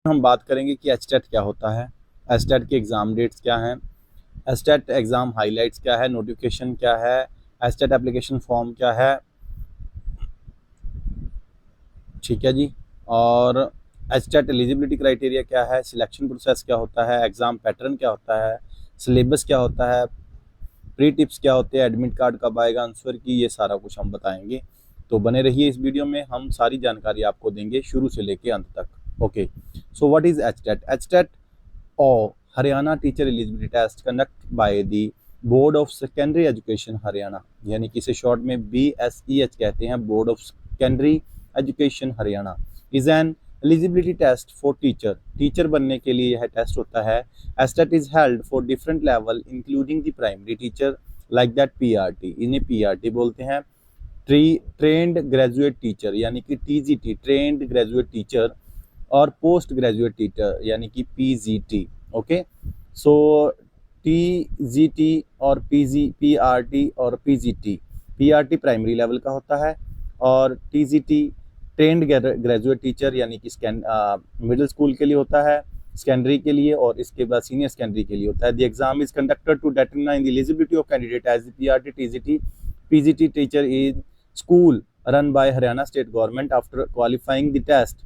हम बात करेंगे कि एचटेट क्या होता है, एचटेट के एग्ज़ाम डेट्स क्या हैं, एचटेट एग्ज़ाम हाइलाइट्स क्या है, नोटिफिकेशन क्या है, एचटेट एप्लीकेशन फॉर्म क्या है, ठीक है जी। और एचटेट एलिजिबिलिटी क्राइटेरिया क्या है, सिलेक्शन प्रोसेस क्या होता है, एग्ज़ाम पैटर्न क्या होता है, सिलेबस क्या होता है, प्री टिप्स क्या होते हैं, एडमिट कार्ड कब आएगा आंसर की, ये सारा कुछ हम बताएंगे। तो बने रहिए इस वीडियो में, हम सारी जानकारी आपको देंगे शुरू से लेके अंत तक। Okay, so what is HTET? HTET और Haryana teacher eligibility test conduct by the board of secondary education Haryana, यानी कि इसे शॉर्ट में BSEH कहते हैं, board of secondary education Haryana, is an eligibility test for teacher बनने के लिए यह टेस्ट होता है। HTET is held for different level including the primary teacher like that PRT, इन्हें PRT बोलते हैं, ट्रेंड ग्रेजुएट टीचर यानी कि TGT, ट्रेंड ग्रेजुएट टीचर, और पोस्ट ग्रेजुएट टीचर यानी कि PGT। ओके, सो TGT और PRT और PRT प्राइमरी लेवल का होता है, और TGT ट्रेंड ग्रेजुएट टीचर यानी कि मिडिल स्कूल के लिए होता है, सेकेंडरी के लिए, और इसके बाद सीनियर सेकेंडरी के लिए होता है। The exam is conducted to determine the eligibility of candidate as the PRT TGT PGT teacher in school run by Haryana state government. After qualifying the test,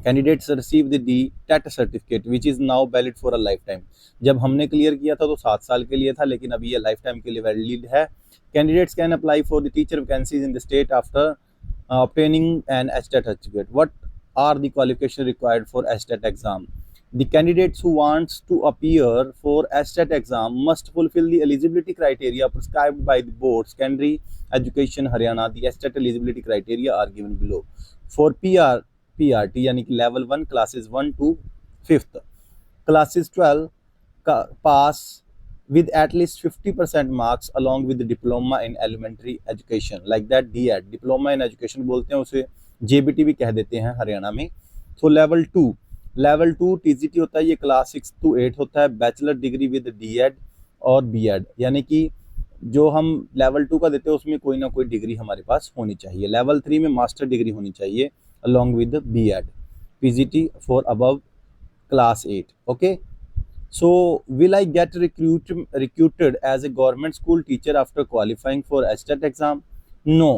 candidates receive the TET certificate which is now valid for a lifetime. जब हमने clear किया था तो 7 साल के लिए था, लेकिन अभी ये लाइफ टाइम के लिए वैलिड है। Candidates can apply for the teacher vacancies in the state after obtaining an HTET certificate. What are the qualifications required for HTET exam? The candidates who wants to appear for HTET exam must fulfill the eligibility criteria prescribed by the board secondary education Haryana. The HTET eligibility criteria are given below. For PRT यानी कि level 1 classes 1 to 5th, classes 12 pass with at least 50% marks along with the diploma in elementary education like that DED, diploma in education बोलते हैं उसे, JBT भी कह देते हैं हरियाणा में। तो लेवल 2 TGT होता है, ये क्लास 6 to 8 होता है, बैचलर डिग्री विद DED और BEd, यानी कि जो हम लेवल 2 का देते हैं उसमें कोई ना कोई डिग्री हमारे पास होनी चाहिए। लेवल 3 में मास्टर डिग्री होनी चाहिए along with the BEd, PGT for above class 8. Okay, so will I get recruited as a government school teacher after qualifying for HTET exam? No,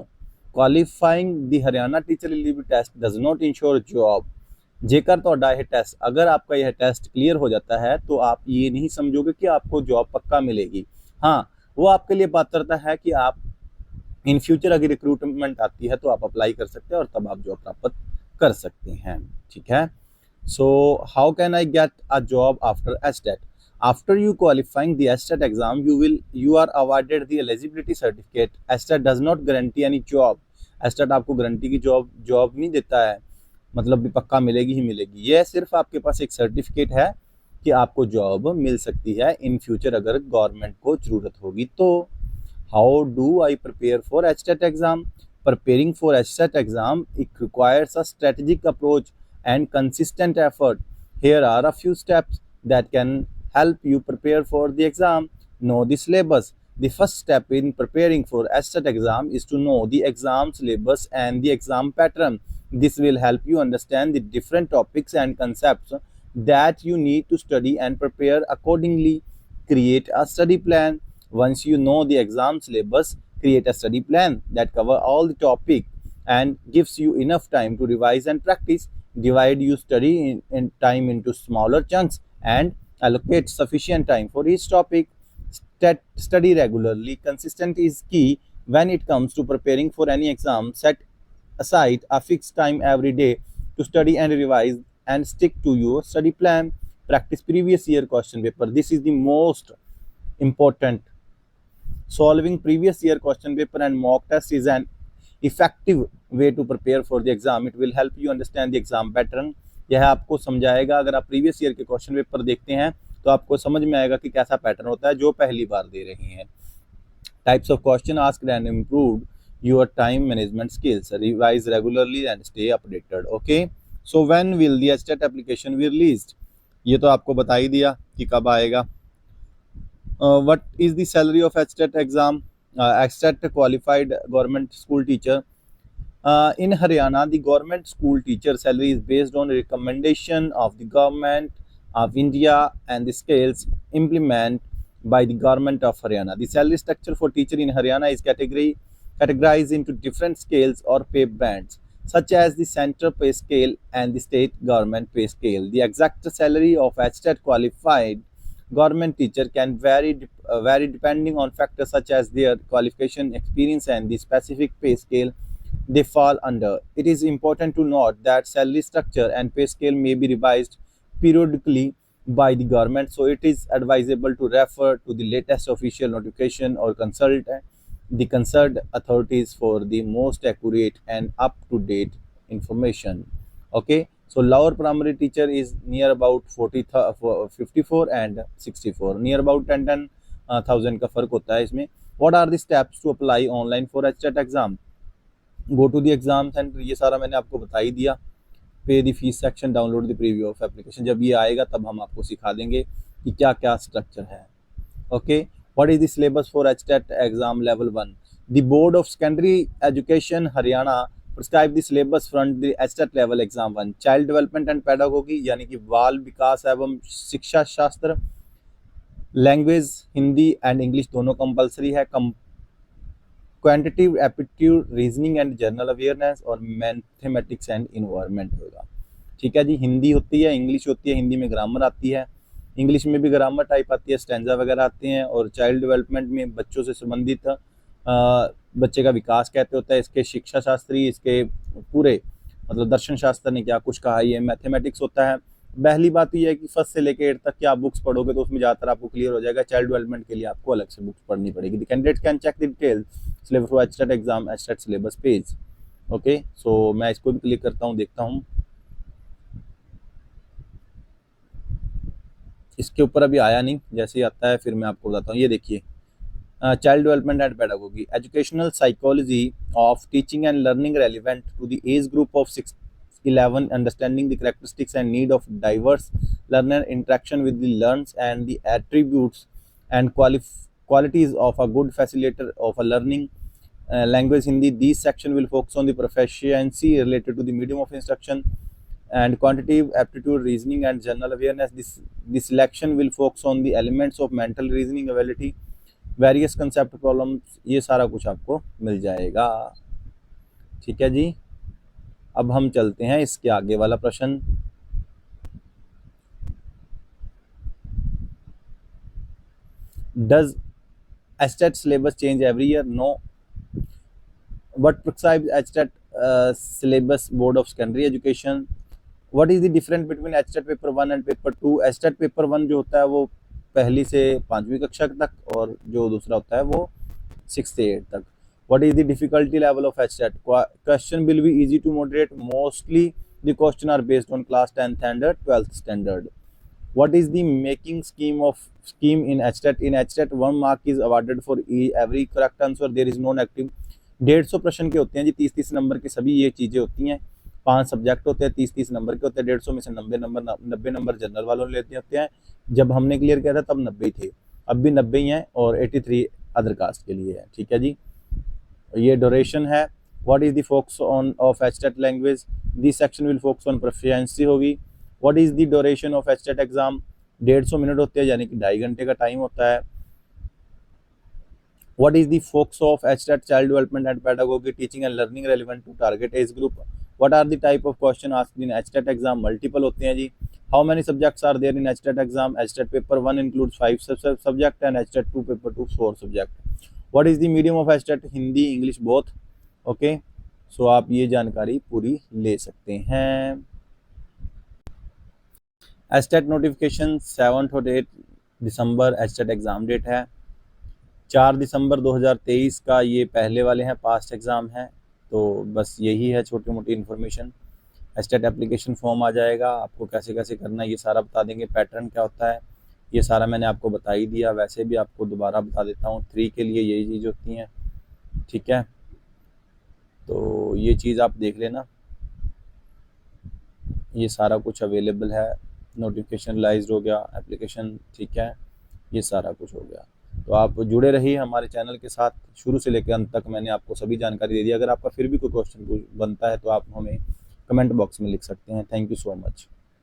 qualifying the Haryana teacher eligibility test does not ensure job. जेकर ਤੁਹਾਡਾ ਇਹ test, अगर आपका यह test clear हो जाता है तो आप ये नहीं समझोगे कि आपको जॉब पक्का मिलेगी। हाँ, वो आपके लिए पात्रता है कि आप इन फ्यूचर अगर रिक्रूटमेंट आती है तो आप अप्लाई कर सकते हैं और तब आप जॉब प्राप्त कर सकते हैं। ठीक है, so how can I get a job after HTET? After you qualifying the HTET exam you are awarded the eligibility certificate. HTET does not guarantee any job. HTET आपको गारंटी की जॉब नहीं देता है, मतलब भी पक्का मिलेगी ही मिलेगी। यह सिर्फ आपके पास एक सर्टिफिकेट है कि आपको जॉब मिल सकती है इन फ्यूचर अगर गवर्नमेंट को जरूरत होगी तो। How do I prepare for HTET exam? Preparing for HTET exam, it requires a strategic approach and consistent effort. Here are a few steps that can help you prepare for the exam. Know the syllabus. The first step in preparing for HTET exam is to know the exam syllabus and the exam pattern. This will help you understand the different topics and concepts that you need to study and prepare accordingly. Create a study plan. Once you know the exam syllabus, create a study plan that cover all the topic and gives you enough time to revise and practice. Divide your study in time into smaller chunks and allocate sufficient time for each topic. Study regularly. Consistent is key when it comes to preparing for any exam. Set aside a fixed time every day to study and revise and stick to your study plan. Practice previous year question paper. This is the most important. Solving previous year question paper and mock test is an effective way to prepare for the exam. It will help you understand the exam pattern. यह आपको समझाएगा, अगर आप previous year के question paper देखते हैं तो आपको समझ में आएगा कि कैसा पैटर्न होता है जो पहली बार दे रहे हैं। Types of question asked and improved your time management skills, revise regularly and stay updated. Okay, so when will the HTET application be released? ये तो आपको बता ही दिया कि कब आएगा। What is the salary of HTET exam? HTET qualified government school teacher In Haryana, the government school teacher salary is based on recommendation of the government of India and the scales implemented by the government of Haryana. The salary structure for teacher in Haryana is categorized into different scales or pay bands, such as the central pay scale and the state government pay scale. The exact salary of HTET qualified government teacher can vary depending on factors such as their qualification, experience, and the specific pay scale they fall under. It is important to note that salary structure and pay scale may be revised periodically by the government, so it is advisable to refer to the latest official notification or consult the concerned authorities for the most accurate and up-to-date information. Okay, so lower primary teacher is near about 54 and 64, near about 10,000 का फर्क होता है इसमें. What are the steps to apply online for HTET exam? Go to the exam centre, ये सारा मैंने आपको बता ही दिया. Pay the fees section, download the preview of application. जब ये आएगा तब हम आपको सिखा देंगे कि क्या क्या स्ट्रक्चर है. Okay, what is the syllabus for HTET exam level 1? The board of secondary education Haryana prescribe the syllabus from the HTET level exam 1. Child development and pedagogy यानी कि बाल विकास एवं शिक्षा शास्त्र, लैंग्वेज हिंदी एंड इंग्लिश दोनों कंपलसरी है. Quantitative aptitude, reasoning and general awareness और mathematics and environment होगा. ठीक है जी. हिंदी होती है, इंग्लिश होती है, हिंदी में ग्रामर आती है, इंग्लिश में भी ग्रामर टाइप आती है, स्टैंजा वगैरह आते हैं. और चाइल्ड डेवलपमेंट में बच्चों से संबंधित बच्चे का विकास कहते होता है. इसके शिक्षा शास्त्री, इसके पूरे मतलब दर्शन शास्त्र ने क्या कुछ कहा. ये मैथमेटिक्स होता है. पहली बात ये है कि फर्स्ट से लेकर 8 तक की आप बुक्स पढ़ोगे तो उसमें ज़्यादातर आपको क्लियर हो जाएगा. चाइल्ड डेवलपमेंट के लिए आपको अलग से बुक्स पढ़नी पड़ेगी. The candidate can check the detail syllabus for HTET exam HTET syllabus page. Okay, so मैं इसको भी क्लिक करता हूँ, देखता हूँ. इसके ऊपर अभी आया नहीं, जैसे ही आता है फिर मैं आपको बताता हूँ. ये देखिए, child development and pedagogy, educational psychology of teaching and learning relevant to the age group of 6-11, understanding the characteristics and need of diverse learner, interaction with the learners and the attributes and qualities of a good facilitator of a learning. Language Hindi, these section will focus on the proficiency related to the medium of instruction and quantitative aptitude, reasoning and general awareness. This selection will focus on the elements of mental reasoning ability, various concept problems. ये सारा कुछ आपको मिल जाएगा. ठीक है जी. अब हम चलते हैं इसके आगे वाला प्रश्न. Does HTET syllabus change every year? No. What prescribes HTET syllabus Board of Secondary Education? What is the difference between HTET paper 1 and paper 2? HTET paper 1 जो होता है वो पहली से 5वीं कक्षा तक, और जो दूसरा होता है वो 6 से 8 तक. What is the difficulty level of HTET? Question will be easy to moderate. Mostly the question are based on class 10th and 12th standard. What is the making scheme in HTET? In HTET 1 mark is awarded for every correct answer. There is no negative. 150 प्रश्न के होते हैं जी, 30-30 number के सभी ये चीज़ें होती हैं. 5 सब्जेक्ट होते हैं, 30-30 नंबर के होते हैं. 150 में से 90 नंबर जनरल वालों ने लेते होते हैं. जब हमने क्लियर किया था तब 90 थे, अब भी 90 ही हैं, और 83 अदर कास्ट के लिए है. ठीक है जी. ये ड्यूरेशन है. What is the focus on of HTET language? This section will focus on proficiency होगी. What is the duration of HTET exam? 150 minute होते हैं, यानी कि 2.5 घंटे का टाइम होता है. What is the focus of HTET child development and pedagogy, teaching and learning relevant to target age group. What are the type of question asked in HTET exam? Multiple होते हैं जी. How many subjects are there in HTET exam? HTET paper 1 includes 5 subject and HTET 2 paper 2 4 subject. What is the medium of HTET? Hindi English both. Okay, so आप ये जानकारी पूरी ले सकते हैं. HTET नोटिफिकेशन 7 और 8 दिसंबर HTET एग्ज़ाम डेट है. 4 दिसंबर 2023 का ये पहले वाले हैं, पास्ट एग्ज़ाम हैं. तो बस यही है छोटी मोटी इन्फॉर्मेशन. HTET एप्लीकेशन फॉर्म आ जाएगा, आपको कैसे कैसे करना है ये सारा बता देंगे. पैटर्न क्या होता है ये सारा मैंने आपको बता ही दिया. वैसे भी आपको दोबारा बता देता हूँ, 3 के लिए यही चीज़ होती हैं. ठीक है, तो ये चीज़ आप देख लेना. ये सारा कुछ अवेलेबल है. नोटिफिकेशन रिलाइज हो गया, एप्लीकेशन, ठीक है, ये सारा कुछ हो गया. तो आप जुड़े रहिए हमारे चैनल के साथ, शुरू से लेकर अंत तक मैंने आपको सभी जानकारी दे दी। अगर आपका फिर भी कोई क्वेश्चन बनता है तो आप हमें कमेंट बॉक्स में लिख सकते हैं। Thank you so much.